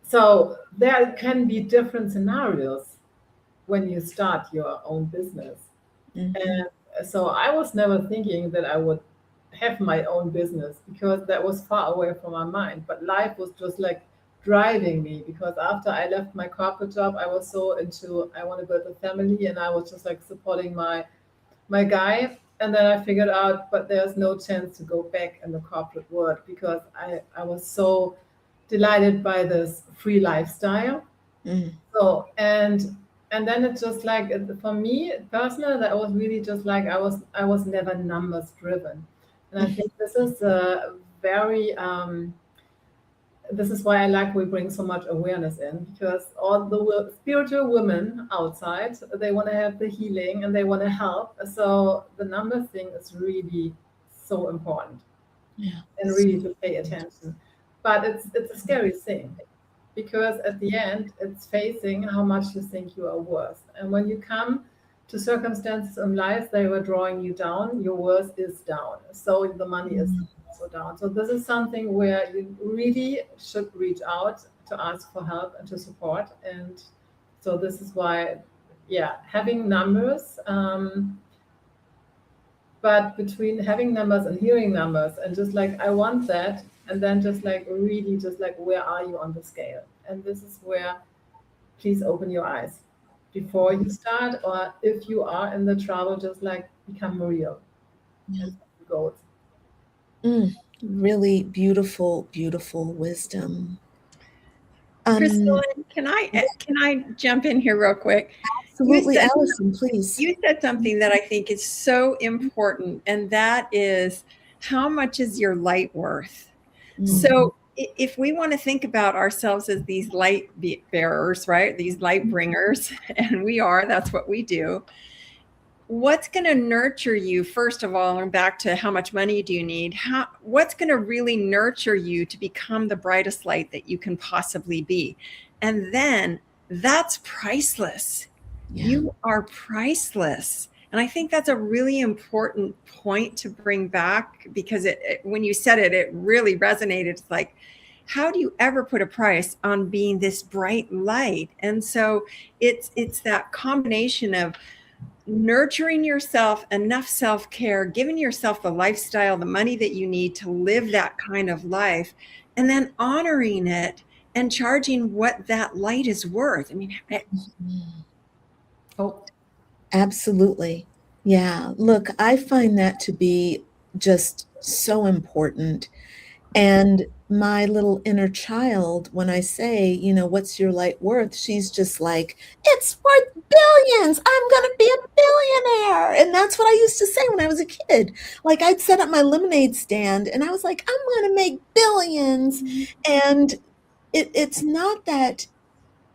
So there can be different scenarios when you start your own business. Mhm. And so I was never thinking that I would have my own business because that was far away from my mind. But life was just like driving me, because after I left my corporate job, I was so into I want to build a family, and I was just like supporting my guy. And then I figured out, but there's no chance to go back in the corporate world, because I was so delighted by this free lifestyle. Mm. So and then it's just like for me personally, that was really just like I was never numbers driven, and I think this is a very this is why I like we bring so much awareness in, because all the spiritual women outside, they want to have the healing and they want to help. So the number thing is really so important, Yeah. and really to pay attention. But it's a scary thing, because at the end it's facing how much you think you are worth. And when you come to circumstances in life, they were drawing you down, your worth is down. So the money is also down. So this is something where you really should reach out to ask for help and to support. And so this is why, yeah, having numbers, but between having numbers and hearing numbers, and just like I want that, and then just like really just like where are you on the scale? And this is where please open your eyes before you start, or if you are in the trouble, just like become real. Yeah. And go. Really beautiful, beautiful wisdom. Crystal, can I jump in here real quick? Absolutely, Allison, please. You said something that I think is so important, and that is, how much is your light worth? So if we want to think about ourselves as these light bearers, right? These light bringers, and we are, that's what we do. What's going to nurture you, first of all, and back to how much money do you need? What's going to really nurture you to become the brightest light that you can possibly be? And then that's priceless. Yeah. You are priceless. And I think that's a really important point to bring back, because when you said it, it really resonated. It's like, how do you ever put a price on being this bright light? And so it's that combination of nurturing yourself, enough self-care, giving yourself the lifestyle, the money that you need to live that kind of life, and then honoring it and charging what that light is worth. I mean, Absolutely. Yeah. Look, I find that to be just so important. And my little inner child, when I say, what's your light worth? She's just like, it's worth billions. I'm going to be a billionaire. And that's what I used to say when I was a kid. Like, I'd set up my lemonade stand and I was like, I'm going to make billions. And it's not that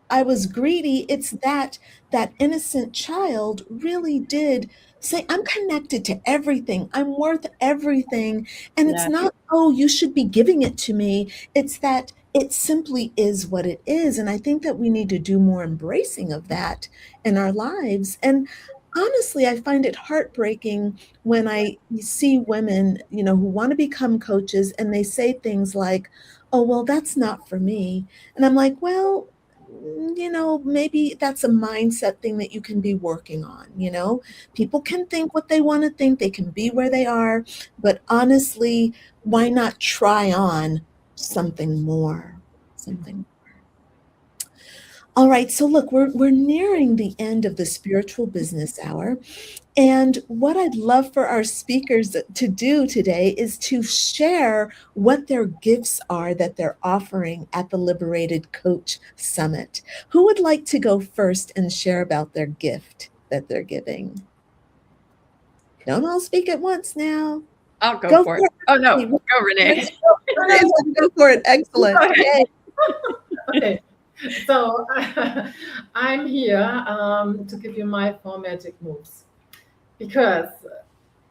I was greedy. It's that innocent child really did say, I'm connected to everything. I'm worth everything. And it's not, oh, you should be giving it to me. It's that it simply is what it is. And I think that we need to do more embracing of that in our lives. And honestly, I find it heartbreaking when I see women, who want to become coaches, and they say things like, oh, well, that's not for me. And I'm like, well, maybe that's a mindset thing that you can be working on. People can think what they want to think. They can be where they are. But honestly, why not try on something more? All right. So look, we're nearing the end of the Spiritual Business Hour. And what I'd love for our speakers to do today is to share what their gifts are that they're offering at the Liberated Coach Summit. Who would like to go first and share about their gift that they're giving? Don't all speak at once now. I'll go for it. Oh, no. Go, Renee. Go for it. Excellent. Okay. So I'm here to give you my 4 magic moves, because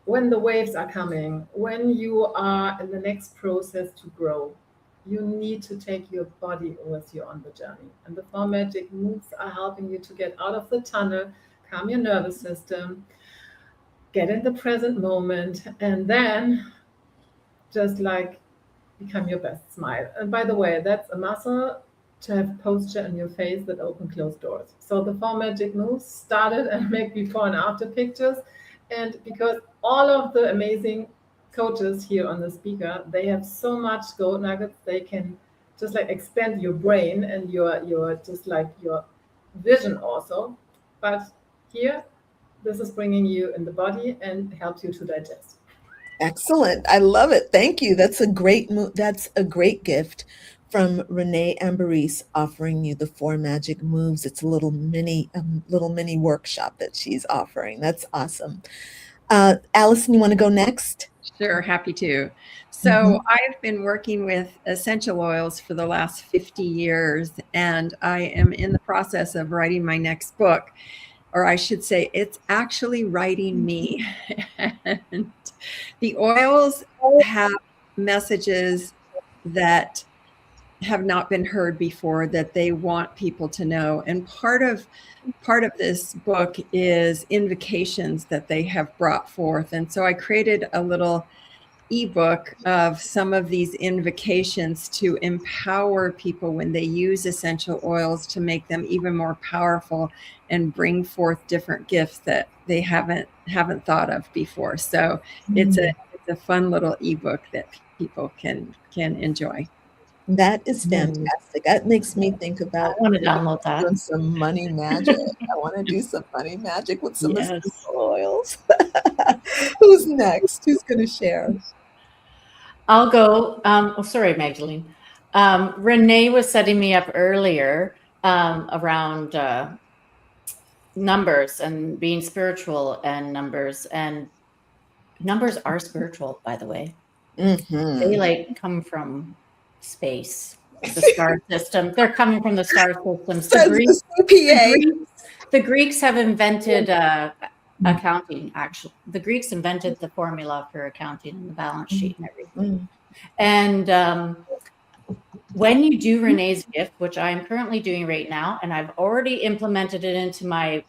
when the waves are coming, when you are in the next process to grow, you need to take your body with you on the journey. And the 4 magic moves are helping you to get out of the tunnel, calm your nervous system, get in the present moment, and then just like become your best smile. And by the way, that's a muscle to have posture in your face that open closed doors. So the 4 magic moves started and make before and after pictures. And because all of the amazing coaches here on the speaker, they have so much gold nuggets, they can just like expand your brain and your just like your vision also. But here, this is bringing you in the body and helps you to digest. Excellent. I love it. Thank you. That's a great that's a great gift from Renée Ambarees, offering you the 4 magic moves. It's a little mini workshop that she's offering. That's awesome. Allison, you want to go next? Sure, happy to. So I've been working with essential oils for the last 50 years, and I am in the process of writing my next book, or I should say it's actually writing me. And the oils have messages that have not been heard before that they want people to know. And part of this book is invocations that they have brought forth. And so I created a little ebook of some of these invocations to empower people when they use essential oils to make them even more powerful and bring forth different gifts that they haven't thought of before. So it's a fun little ebook that people can enjoy. That is fantastic. That makes me think I about want to download that. doing some money magic. I want to do some money magic with some Yes. essential oils. Who's next? Who's going to share? I'll go. Sorry, Magdalene. Renee was setting me up earlier around numbers and being spiritual, and numbers are spiritual, by the way. They like come from space, the star system. They're coming from the star systems. The Greeks have invented accounting. Actually, the Greeks invented the formula for accounting and the balance sheet and everything. And when you do Renee's gift, which I'm currently doing right now, and I've already implemented it into my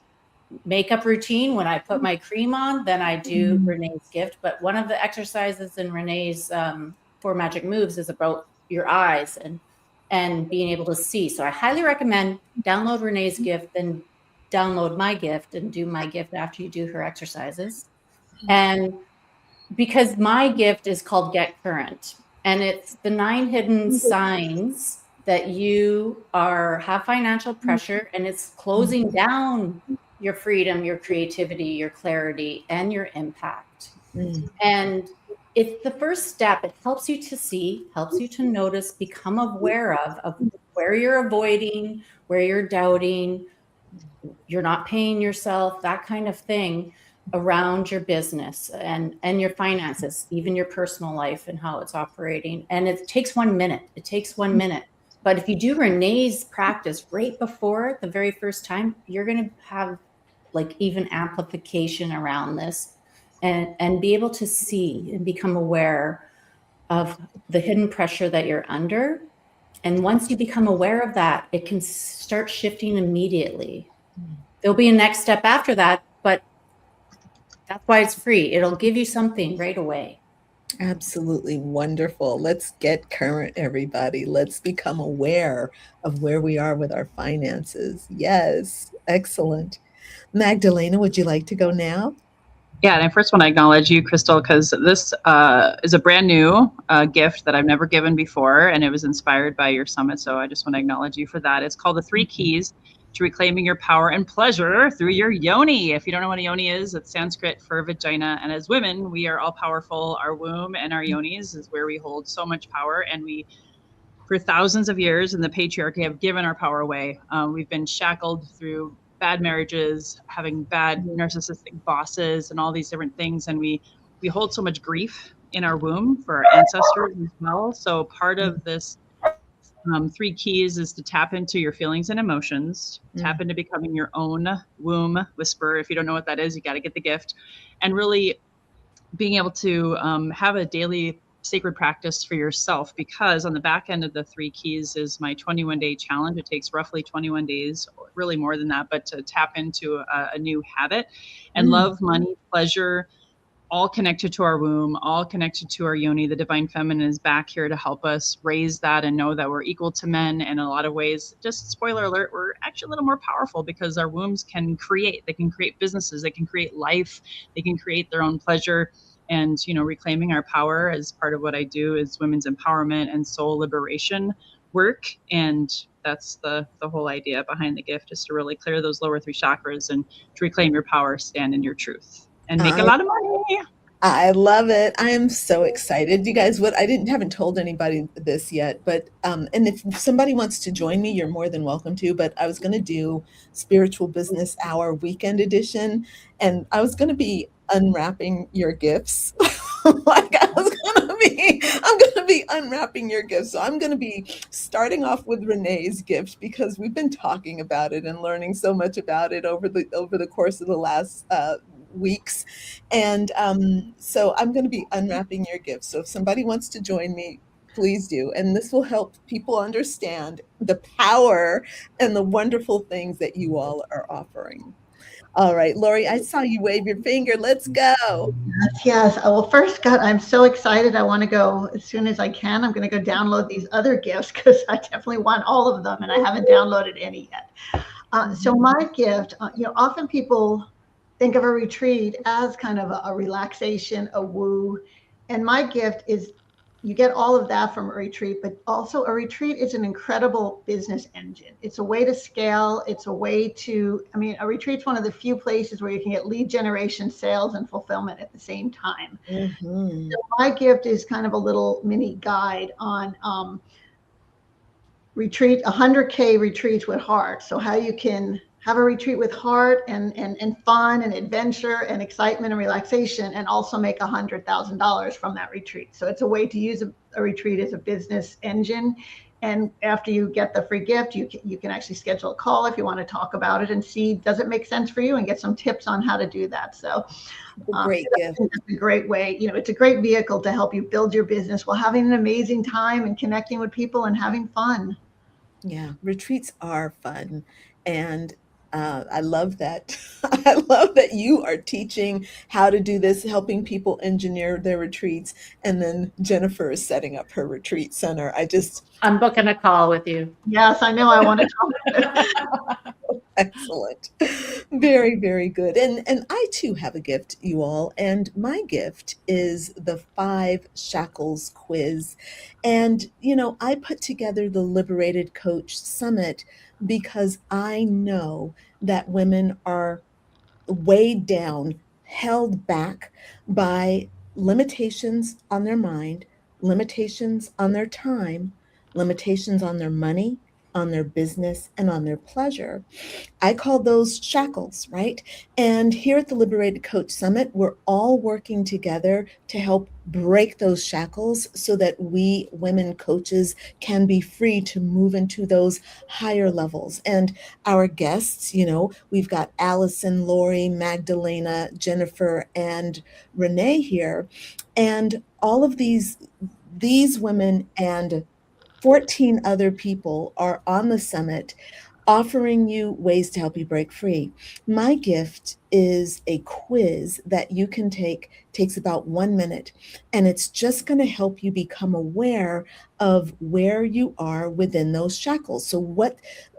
makeup routine. When I put my cream on, then I do Renee's gift. But one of the exercises in Renee's 4 magic moves is about your eyes and being able to see. So I highly recommend download Renee's gift, then download my gift and do my gift after you do her exercises. And because my gift is called Get Current, and it's the 9 hidden signs that you have financial pressure, and it's closing down your freedom, your creativity, your clarity, and your impact. And it's the first step. It helps you to see, helps you to notice, become aware of where you're avoiding, where you're doubting, you're not paying yourself, that kind of thing around your business and your finances, even your personal life and how it's operating. And it takes 1 minute. It takes 1 minute. But if you do Renee's practice right before the very first time, you're going to have like even amplification around this and be able to see and become aware of the hidden pressure that you're under. And once you become aware of that, it can start shifting immediately. There'll be a next step after that, but that's why it's free. It'll give you something right away. Absolutely wonderful. Let's get current, everybody. Let's become aware of where we are with our finances. Yes, excellent. Magdalena, would you like to go now? Yeah, and I first want to acknowledge you, Crystal, because this is a brand new gift that I've never given before, and it was inspired by your summit. So I just want to acknowledge you for that. It's called the 3 Keys to Reclaiming Your Power and Pleasure Through Your Yoni. If you don't know what a yoni is, it's Sanskrit for vagina. And as women, we are all powerful. Our womb and our yonis is where we hold so much power. And we, for thousands of years in the patriarchy, have given our power away. We've been shackled through bad marriages, having bad narcissistic bosses, and all these different things. And we hold so much grief in our womb for our ancestors as well. So part of this 3 keys is to tap into your feelings and emotions, tap into becoming your own womb whisperer. If you don't know what that is, you got to get the gift, and really being able to have a daily sacred practice for yourself, because on the back end of the 3 keys is my 21-day challenge. It takes roughly 21 days, or really more than that, but to tap into a new habit. And love, money, pleasure, all connected to our womb, all connected to our yoni. The divine feminine is back here to help us raise that and know that we're equal to men. And in a lot of ways, just spoiler alert, we're actually a little more powerful because our wombs can create. They can create businesses. They can create life. They can create their own pleasure. And, you know, reclaiming our power as part of what I do is women's empowerment and soul liberation work. And that's the whole idea behind the gift, is to really clear those lower 3 chakras and to reclaim your power, stand in your truth, and make a lot of money. I love it. I am so excited. You guys, haven't told anybody this yet, but, and if somebody wants to join me, you're more than welcome to, but I was going to do Spiritual Business Hour Weekend Edition, and I was going to be unwrapping your gifts. I'm going to be unwrapping your gifts. So I'm going to be starting off with Renée's gift, because we've been talking about it and learning so much about it over the course of the last, weeks. And so I'm going to be unwrapping your gifts. So if somebody wants to join me, please do. And this will help people understand the power and the wonderful things that you all are offering. All right, Lori, I saw you wave your finger. Let's go. Yes. Well, first, God, I'm so excited. I want to go as soon as I can. I'm going to go download these other gifts because I definitely want all of them, and I haven't downloaded any yet. So my gift, often people think of a retreat as kind of a relaxation, a woo. And my gift is, you get all of that from a retreat, but also a retreat is an incredible business engine. It's a way to scale. It's a way to, a retreat's one of the few places where you can get lead generation, sales, and fulfillment at the same time. So my gift is kind of a little mini guide on retreat, 100K retreats with heart. So how you can have a retreat with heart and fun and adventure and excitement and relaxation, and also make $100,000 from that retreat. So it's a way to use a retreat as a business engine. And after you get the free gift, you can actually schedule a call if you want to talk about it and see, does it make sense for you, and get some tips on how to do that. So great gift. It's a great way. It's a great vehicle to help you build your business while having an amazing time and connecting with people and having fun. Yeah, retreats are fun. And I love that. I love that you are teaching how to do this, helping people engineer their retreats. And then Jennifer is setting up her retreat center. I'm booking a call with you. Yes, I know. I want to talk. Excellent. Very, very good. And I too have a gift, you all. And my gift is the 5 Shackles quiz. And, I put together the Liberated Coach Summit because I know that women are weighed down, held back by limitations on their mind, limitations on their time, limitations on their money, on their business, and on their pleasure. I call those shackles, right? And here at the Liberated Coach Summit, we're all working together to help break those shackles so that we women coaches can be free to move into those higher levels. And our guests, we've got Allison, Lori, Magdalena, Jennifer, and Renee here. And all of these women and 14 other people are on the summit offering you ways to help you break free. My gift is a quiz that you can take, takes about 1 minute, and it's just going to help you become aware of where you are within those shackles. So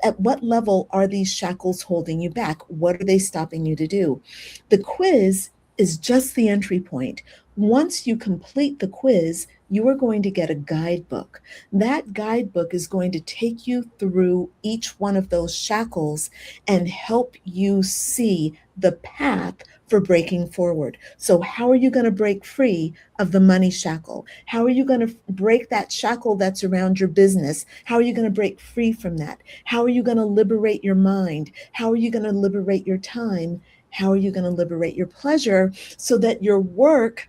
at what level are these shackles holding you back? What are they stopping you to do? The quiz is just the entry point. Once you complete the quiz, you are going to get a guidebook. That guidebook is going to take you through each one of those shackles and help you see the path for breaking forward. So how are you going to break free of the money shackle? How are you going to break that shackle that's around your business? How are you going to break free from that? How are you going to liberate your mind? How are you going to liberate your time? How are you going to liberate your pleasure so that your work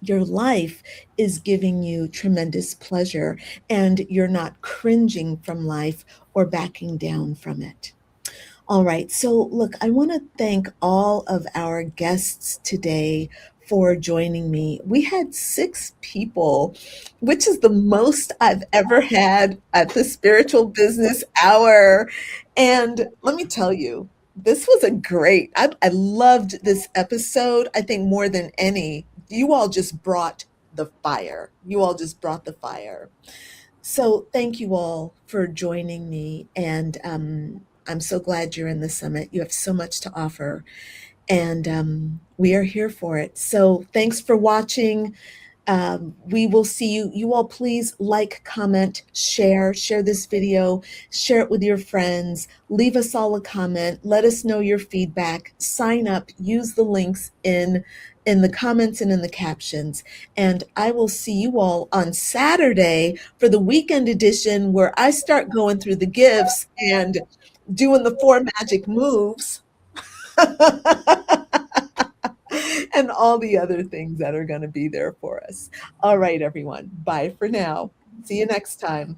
your life is giving you tremendous pleasure and you're not cringing from life or backing down from it. All right. So, look, I want to thank all of our guests today for joining me. We had 6 people, which is the most I've ever had at the Spiritual Business Hour. And let me tell you, this was a great, I loved this episode. I think more than any, you all just brought the fire. You all just brought the fire. So thank you all for joining me. And I'm so glad you're in the summit. You have so much to offer. And we are here for it. So thanks for watching. We will see you. You all please like, comment, share this video, share it with your friends, leave us all a comment, let us know your feedback, sign up, use the links in the comments and in the captions. And I will see you all on Saturday for the weekend edition where I start going through the gifts and doing the 4 magic moves. And all the other things that are going to be there for us. All right, everyone. Bye for now. See you next time.